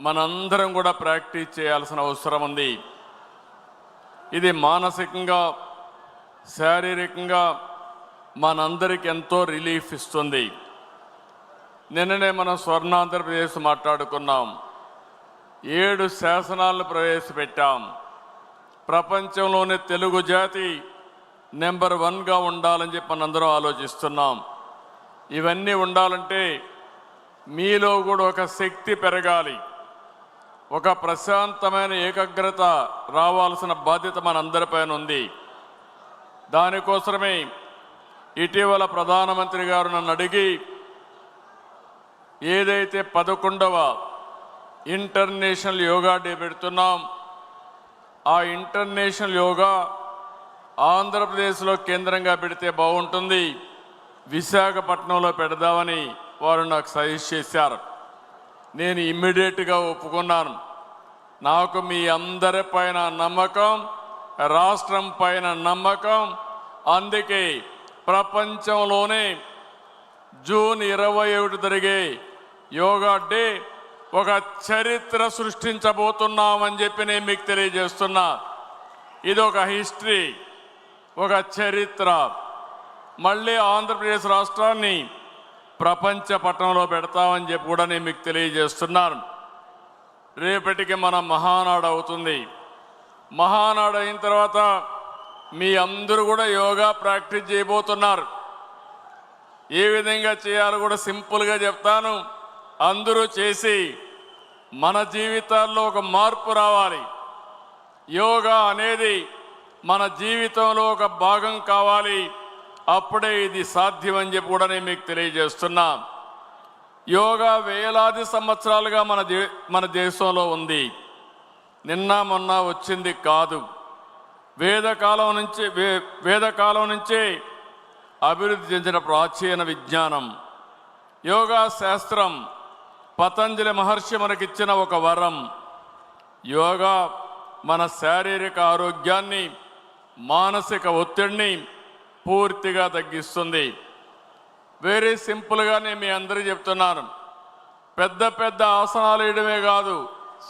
మనందరం కూడా ప్రాక్టీస్ చేయాల్సిన అవసరం ఉంది. ఇది మానసికంగా శారీరకంగా మనందరికి ఎంతో రిలీఫ్ ఇస్తుంది. నిన్ననే మనం స్వర్ణాంధ్రప్రదేశ్ మాట్లాడుకున్నాం. 7 శాసనాలను ప్రవేశపెట్టాం. ప్రపంచంలోనే తెలుగు జాతి నెంబర్ 1గా ఉండాలని చెప్పి మనందరం ఆలోచిస్తున్నాం. ఇవన్నీ ఉండాలంటే మీలో కూడా ఒక శక్తి పెరగాలి, ఒక ప్రశాంతమైన ఏకాగ్రత రావాల్సిన బాధ్యత మనందరిపైన ఉంది. దానికోసమే ఇటీవల ప్రధానమంత్రి గారు నన్ను అడిగి ఏదైతే 11వ ఇంటర్నేషనల్ యోగా డే పెడుతున్నాం, ఆ ఇంటర్నేషనల్ యోగా ఆంధ్రప్రదేశ్లో కేంద్రంగా పెడితే బాగుంటుంది, విశాఖపట్నంలో పెడదామని వారు నాకు సజెస్ట్ చేశారు. నేను ఇమ్మీడియట్గా ఒప్పుకున్నాను. నాకు మీ అందరి పైన నమ్మకం, రాష్ట్రం పైన నమ్మకం. అందుకే ప్రపంచంలోనే జూన్ 27 జరిగే యోగా డే ఒక చరిత్ర సృష్టించబోతున్నామని చెప్పి నేను మీకు తెలియజేస్తున్నా. ఇది ఒక హిస్టరీ, ఒక చరిత్ర. మళ్ళీ ఆంధ్రప్రదేశ్ రాష్ట్రాన్ని ప్రపంచ పట్టణంలో పెడతామని చెప్పి కూడా నేను మీకు తెలియజేస్తున్నాను. రేపటికి మన మహానాడు అవుతుంది. మహానాడు అయిన తర్వాత మీ అందరూ కూడా యోగా ప్రాక్టీస్ చేయబోతున్నారు. ఏ విధంగా చేయాలో కూడా సింపుల్గా చెప్తాను. అందరూ చేసి మన జీవితాల్లో ఒక మార్పు రావాలి. యోగా అనేది మన జీవితంలో ఒక భాగం కావాలి. అప్పుడే ఇది సాధ్యం అని చెప్పి కూడా నేను మీకు తెలియజేస్తున్నా. యోగా వేలాది సంవత్సరాలుగా మన దేశంలో ఉంది. నిన్న మొన్న వచ్చింది కాదు. వేదకాలం నుంచే అభివృద్ధి చెందిన ప్రాచీన విజ్ఞానం. యోగా శాస్త్రం పతంజలి మహర్షి మనకిచ్చిన ఒక వరం. యోగా మన శారీరక ఆరోగ్యాన్ని, మానసిక ఒత్తిడిని పూర్తిగా తగ్గిస్తుంది. వెరీ సింపుల్గా నేను మీ అందరికీ చెప్తున్నాను. పెద్ద పెద్ద ఆసనాలు వేయడమే కాదు,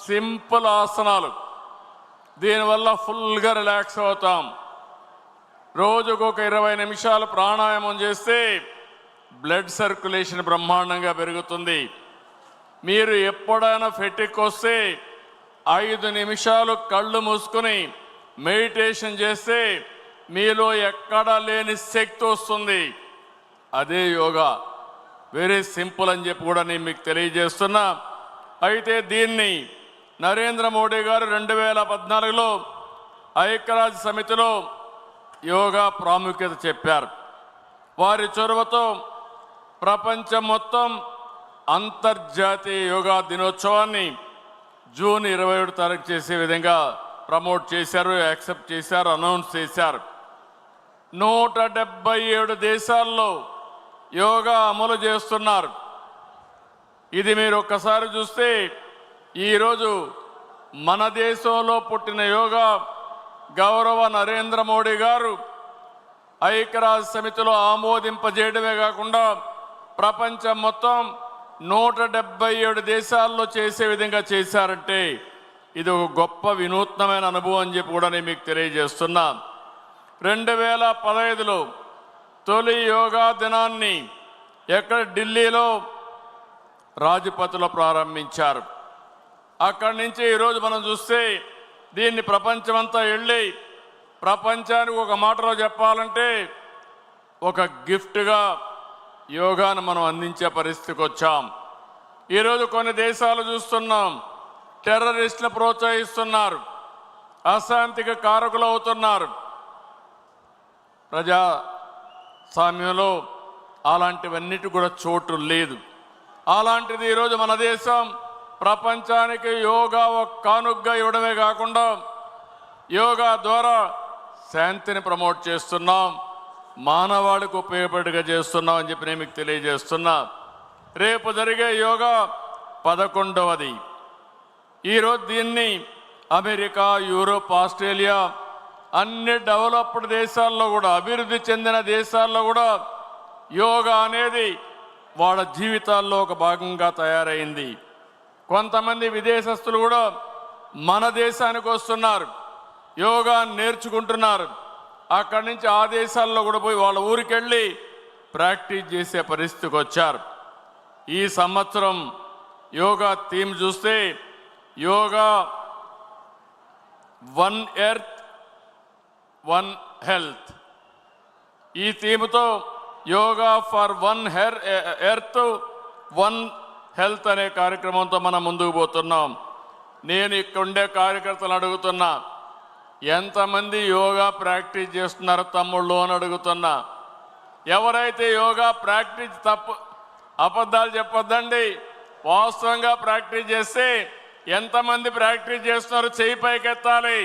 సింపుల్ ఆసనాలు. దీనివల్ల ఫుల్గా రిలాక్స్ అవుతాం. రోజుకు ఒక 20 నిమిషాలు ప్రాణాయామం చేస్తే బ్లడ్ సర్క్యులేషన్ బ్రహ్మాండంగా పెరుగుతుంది. మీరు ఎప్పుడైనా ఫెటిక్ వస్తే 5 నిమిషాలు కళ్ళు మూసుకొని మెడిటేషన్ చేస్తే మీలో ఎక్కడా లేని శక్తి వస్తుంది. అదే యోగా. వెరీ సింపుల్ అని చెప్పి కూడా నేను మీకు తెలియజేస్తున్నా. అయితే దీన్ని నరేంద్ర మోడీ గారు 2014లో ఐక్యరాజ్య సమితిలో యోగా ప్రాముఖ్యత చెప్పారు. వారి చొరవతో ప్రపంచం మొత్తం అంతర్జాతీయ యోగా దినోత్సవాన్ని జూన్ 27 తారీఖు చేసే విధంగా ప్రమోట్ చేశారు, యాక్సెప్ట్ చేశారు, అనౌన్స్ చేశారు. 177 దేశాల్లో యోగా అమలు చేస్తున్నారు. ఇది మీరు ఒక్కసారి చూస్తే ఈరోజు మన దేశంలో పుట్టిన యోగా గౌరవ నరేంద్ర మోడీ గారు ఐక్యరాజ్య సమితిలో ఆమోదింపజేయడమే కాకుండా ప్రపంచం మొత్తం 177 దేశాల్లో చేసే విధంగా చేశారంటే ఇది ఒక గొప్ప వినూత్నమైన అనుభవం అని చెప్పి కూడా నేను మీకు తెలియజేస్తున్నా. 2015లో తొలి యోగా దినాన్ని ఎక్కడ ఢిల్లీలో రాజ్పథ్లో ప్రారంభించారు. అక్కడి నుంచి ఈరోజు మనం చూస్తే దీన్ని ప్రపంచమంతా వెళ్ళి ప్రపంచానికి ఒక మాటలో చెప్పాలంటే ఒక గిఫ్ట్గా యోగాను మనం అందించే పరిస్థితికి వచ్చాం. ఈరోజు కొన్ని దేశాలు చూస్తున్నాం, టెర్రరిస్టులు ప్రోత్సహిస్తున్నారు, అశాంతికి కారకులు అవుతున్నారు. ప్రజాస్వామ్యంలో అలాంటివన్నిటి కూడా చోటు లేదు. అలాంటిది ఈరోజు మన దేశం ప్రపంచానికి యోగా ఒక కానుగ్గా ఇవ్వడమే కాకుండా యోగా ద్వారా శాంతిని ప్రమోట్ చేస్తున్నాం, మానవాళికి ఉపయోగపడేగా చేస్తున్నాం అని చెప్పి నేను మీకు తెలియజేస్తున్నా. రేపు జరిగే యోగా 11వది. ఈరోజు దీన్ని అమెరికా, యూరోప్, ఆస్ట్రేలియా అన్ని డెవలప్డ్ దేశాల్లో కూడా, అభివృద్ధి చెందిన దేశాల్లో కూడా యోగా అనేది వాళ్ళ జీవితాల్లో ఒక భాగంగా తయారైంది. కొంతమంది విదేశస్తులు కూడా మన దేశానికి వస్తున్నారు, యోగా నేర్చుకుంటున్నారు. అక్కడి నుంచి ఆ దేశాల్లో కూడా పోయి వాళ్ళ ఊరికి వెళ్ళి ప్రాక్టీస్ చేసే పరిస్థితికి వచ్చారు. ఈ సంవత్సరం యోగా థీమ్ చూస్తే yoga one earth one health, ఈ థీమ్తో yoga for one earth one health అనే కార్యక్రమంతో మనం ముందుకు పోతున్నాం. నేను ఇక్కడ ఉండే కార్యకర్తలు అడుగుతున్నా, ఎంతమంది యోగా ప్రాక్టీస్ చేస్తున్నారు తమ్ముళ్ళు అని అడుగుతున్నా. ఎవరైతే యోగా ప్రాక్టీస్ అబద్ధాలు చెప్పొద్దండి, వాస్తవంగా ప్రాక్టీస్ చేస్తే ఎంతమంది ప్రాక్టీస్ చేస్తున్నారు చెయ్యి పైకెత్తాలి.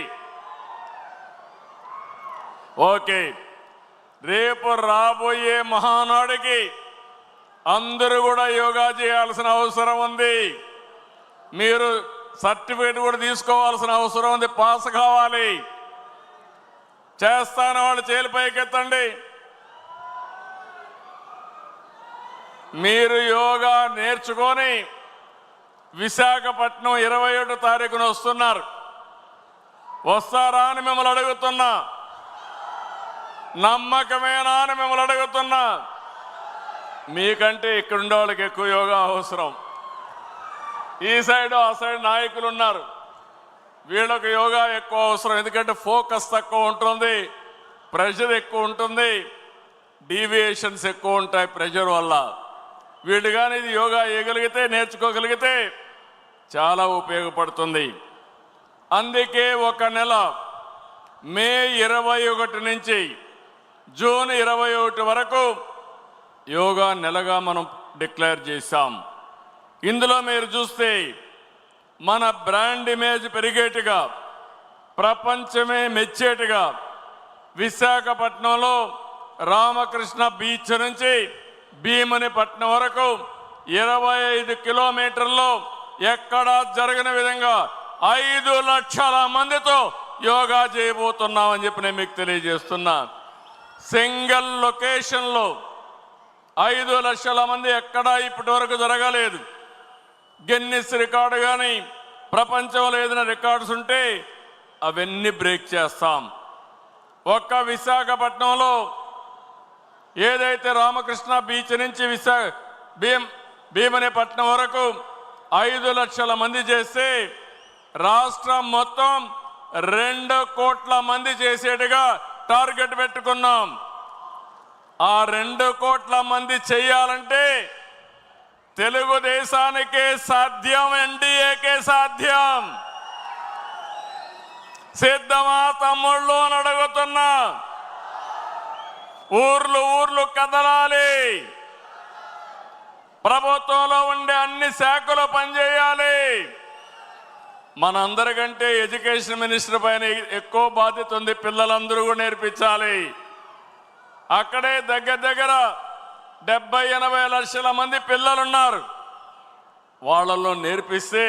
ఓకే, రేపు రాబోయే మహానాడుకి అందరూ కూడా యోగా చేయాల్సిన అవసరం ఉంది. మీరు సర్టిఫికేట్ కూడా తీసుకోవాల్సిన అవసరం ఉంది, పాస్ కావాలి. చేస్తాను వాళ్ళు చేతులు పైకెత్తండి. మీరు యోగా నేర్చుకొని విశాఖపట్నం 21వ తారీఖున వస్తున్నారు. వస్తారా అని మిమ్మల్ని అడుగుతున్నా, నమ్మకమేనా అని మిమ్మల్ని అడుగుతున్నా. మీకంటే ఇక్కడ ఉండే వాళ్ళకి ఎక్కువ యోగా అవసరం. ఈ సైడ్ ఆ సైడ్ నాయకులు ఉన్నారు, వీళ్ళకు యోగా ఎక్కువ అవసరం. ఎందుకంటే ఫోకస్ తక్కువ ఉంటుంది, ప్రెషర్ ఎక్కువ ఉంటుంది, డీవియేషన్స్ ఎక్కువ ఉంటాయి ప్రెషర్ వల్ల. వీళ్ళు కానీ ఇది యోగా వేయగలిగితే, నేర్చుకోగలిగితే చాలా ఉపయోగపడుతుంది. అందుకే ఒక నెల మే 21 నుంచి జూన్ 21 వరకు యోగా నెలగా మనం డిక్లేర్ చేశాం. ఇందులో మీరు చూస్తే మన బ్రాండ్ ఇమేజ్ పెరిగేట్టుగా, ప్రపంచమే మెచ్చేట్టుగా విశాఖపట్నంలో రామకృష్ణ బీచ్ నుంచి భీమునిపట్నం వరకు 25 కిలోమీటర్లో ఎక్కడా జరగని విధంగా 5 లక్షల మందితో యోగా చేయబోతున్నామని చెప్పి నేను మీకు తెలియజేస్తున్నా. సింగిల్ లొకేషన్లో 5 లక్షల మంది ఎక్కడా ఇప్పటి వరకు జరగలేదు. గిన్నిస్ రికార్డు కానీ ప్రపంచంలో ఏదైనా రికార్డ్స్ ఉంటే అవన్నీ బ్రేక్ చేస్తాం. ఒక్క విశాఖపట్నంలో ఏదైతే రామకృష్ణ బీచ్ నుంచి భీమునిపట్నం వరకు 5 లక్షల మంది చేస్తే రాష్ట్రం మొత్తం 2 కోట్ల మంది చేసేట్టుగా టార్గెట్ పెట్టుకున్నాం. ఆ 2 కోట్ల మంది చేయాలంటే తెలుగుదేశానికే సాధ్యం, ఎన్డీఏకే సాధ్యం. సిద్ధమా తమ్ముళ్ళు అని అడుగుతున్నా. ఊర్లు కదలాలి. ప్రభుత్వంలో ఉండే అన్ని శాఖలు పనిచేయాలి. మనందరికంటే ఎడ్యుకేషన్ మినిస్టర్ పైన ఎక్కువ బాధ్యత ఉంది. పిల్లలందరూ కూడా నేర్పించాలి. అక్కడే దగ్గర 70-80 లక్షల మంది పిల్లలున్నారు. వాళ్ళల్లో నేర్పిస్తే